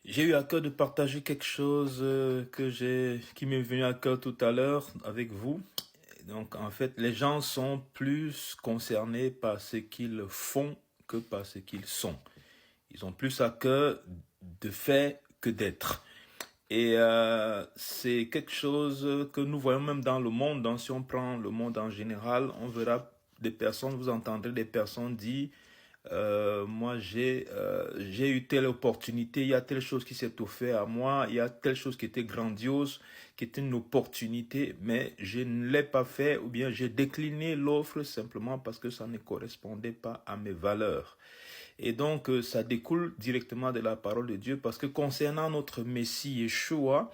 J'ai eu à cœur de partager quelque chose qui m'est venu à cœur tout à l'heure avec vous. Donc, en fait, les gens sont plus concernés par ce qu'ils font que par ce qu'ils sont. Ils ont plus à cœur de faire que d'être. Et c'est quelque chose que nous voyons même dans le monde. Donc, si on prend le monde en général, on verra des personnes, vous entendrez des personnes dire moi j'ai eu telle opportunité, il y a telle chose qui s'est offert à moi, il y a telle chose qui était grandiose, qui était une opportunité, mais je ne l'ai pas fait ou bien j'ai décliné l'offre simplement parce que ça ne correspondait pas à mes valeurs. Et donc ça découle directement de la parole de Dieu parce que concernant notre Messie Yeshua,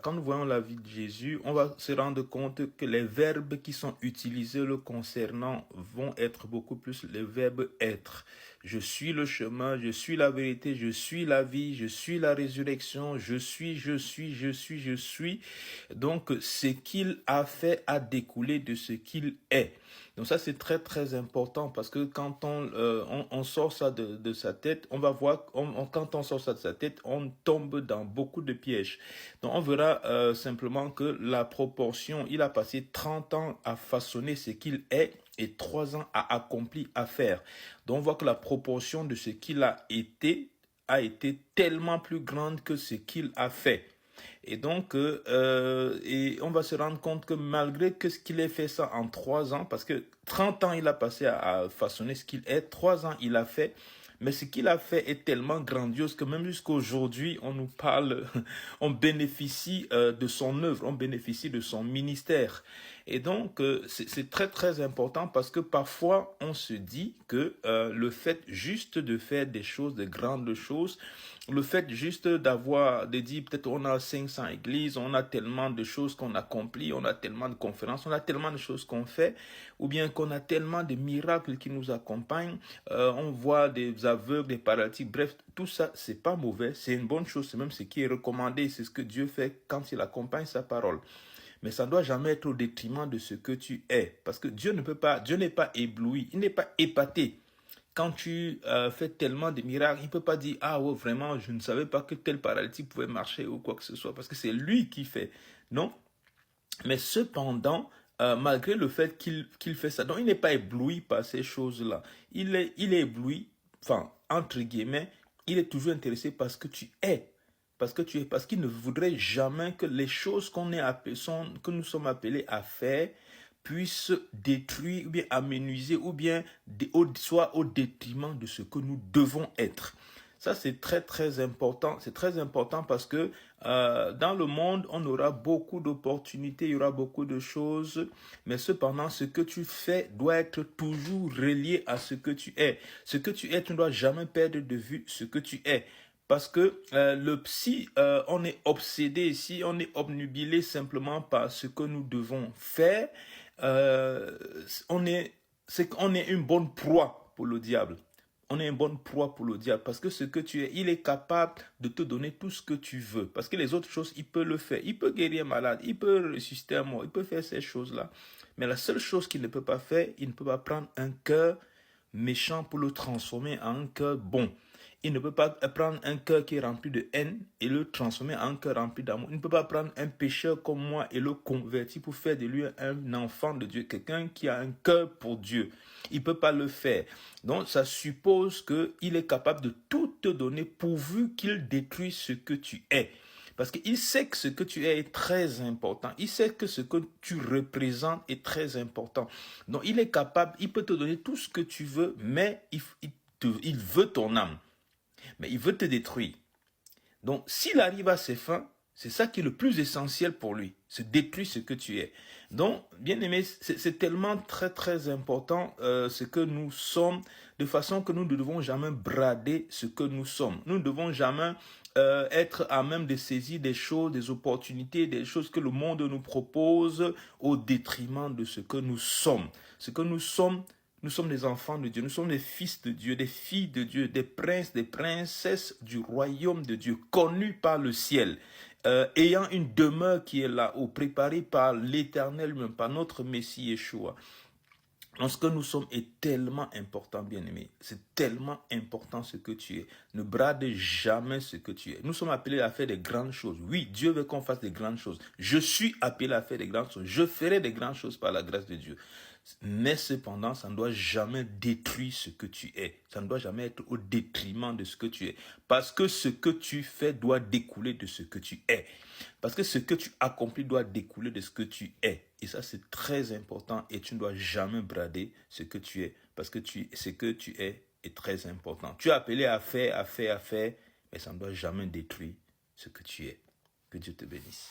quand nous voyons la vie de Jésus, on va se rendre compte que les verbes qui sont utilisés le concernant vont être beaucoup plus les verbes être. Je suis le chemin, je suis la vérité, je suis la vie, je suis la résurrection, je suis. Donc, ce qu'il a fait a découlé de ce qu'il est. Donc ça, c'est très, très important parce que quand on sort ça de sa tête, on va voir, quand on sort ça de sa tête, on tombe dans beaucoup de pièges. Donc on verra simplement que la proportion, il a passé 30 ans à façonner ce qu'il est et 3 ans à accomplir, à faire. Donc on voit que la proportion de ce qu'il a été tellement plus grande que ce qu'il a fait. Et donc, et on va se rendre compte que malgré que ce qu'il ait fait ça en 3 ans, parce que 30 ans il a passé à façonner ce qu'il est, 3 ans il a fait, mais ce qu'il a fait est tellement grandiose que même jusqu'à aujourd'hui, on nous parle, on bénéficie de son œuvre, on bénéficie de son ministère. Et donc, c'est très très important parce que parfois, on se dit que le fait juste de faire des choses, de grandes choses, le fait juste de dire peut-être on a 500 églises, on a tellement de choses qu'on accomplit, on a tellement de conférences, on a tellement de choses qu'on fait, ou bien qu'on a tellement de miracles qui nous accompagnent, on voit des aveugles, des paralytiques, bref, tout ça, c'est pas mauvais, c'est une bonne chose, c'est même ce qui est recommandé, c'est ce que Dieu fait quand il accompagne sa parole. Mais ça ne doit jamais être au détriment de ce que tu es, parce que Dieu n'est pas ébloui, il n'est pas épaté. Quand tu fais tellement de miracles, il ne peut pas dire « Ah ouais, vraiment, je ne savais pas que tel paralytique pouvait marcher ou quoi que ce soit. » Parce que c'est lui qui fait. Non. Mais cependant, malgré le fait qu'il fait ça, donc il n'est pas ébloui par ces choses-là. Il est ébloui, enfin, entre guillemets, il est toujours intéressé par ce que tu es. Parce qu'il ne voudrait jamais que les choses que nous sommes appelés à faire puissent détruire ou bien amenuiser ou bien soit au détriment de ce que nous devons être. Ça, c'est très, très important. C'est très important parce que dans le monde, on aura beaucoup d'opportunités, il y aura beaucoup de choses, mais cependant, ce que tu fais doit être toujours relié à ce que tu es. Ce que tu es, tu ne dois jamais perdre de vue ce que tu es. Parce que si on est obsédé, si on est obnubilé simplement par ce que nous devons faire, c'est qu'on est une bonne proie pour le diable. On est une bonne proie pour le diable parce que ce que tu es, il est capable de te donner tout ce que tu veux. Parce que les autres choses, il peut le faire. Il peut guérir un malade, il peut ressusciter un mort, il peut faire ces choses-là. Mais la seule chose qu'il ne peut pas faire, il ne peut pas prendre un cœur méchant pour le transformer en un cœur bon. Il ne peut pas prendre un cœur qui est rempli de haine et le transformer en un cœur rempli d'amour. Il ne peut pas prendre un pécheur comme moi et le convertir pour faire de lui un enfant de Dieu, quelqu'un qui a un cœur pour Dieu. Il ne peut pas le faire. Donc, ça suppose qu'il est capable de tout te donner pourvu qu'il détruise ce que tu es. Parce qu'il sait que ce que tu es est très important. Il sait que ce que tu représentes est très important. Donc, il est capable, il peut te donner tout ce que tu veux, mais il veut ton âme. Mais il veut te détruire. Donc, s'il arrive à ses fins, c'est ça qui est le plus essentiel pour lui, c'est détruire ce que tu es. Donc, bien aimé, c'est tellement très très important ce que nous sommes, de façon que nous ne devons jamais brader ce que nous sommes. Nous ne devons jamais être à même de saisir des choses, des opportunités, des choses que le monde nous propose au détriment de ce que nous sommes. Ce que nous sommes des enfants de Dieu, nous sommes des fils de Dieu, des filles de Dieu, des princes, des princesses du royaume de Dieu, connus par le ciel, ayant une demeure qui est là-haut, préparée par l'Éternel même, par notre Messie Yeshua. Donc, ce que nous sommes est tellement important, bien-aimé. C'est tellement important ce que tu es. Ne brade jamais ce que tu es. Nous sommes appelés à faire des grandes choses. Oui, Dieu veut qu'on fasse des grandes choses. Je suis appelé à faire des grandes choses. Je ferai des grandes choses par la grâce de Dieu. Mais cependant, ça ne doit jamais détruire ce que tu es. Ça ne doit jamais être au détriment de ce que tu es. Parce que ce que tu fais doit découler de ce que tu es. Parce que ce que tu accomplis doit découler de ce que tu es. Et ça, c'est très important et tu ne dois jamais brader ce que tu es. Parce que ce que tu es est très important. Tu es appelé à faire, mais ça ne doit jamais détruire ce que tu es. Que Dieu te bénisse.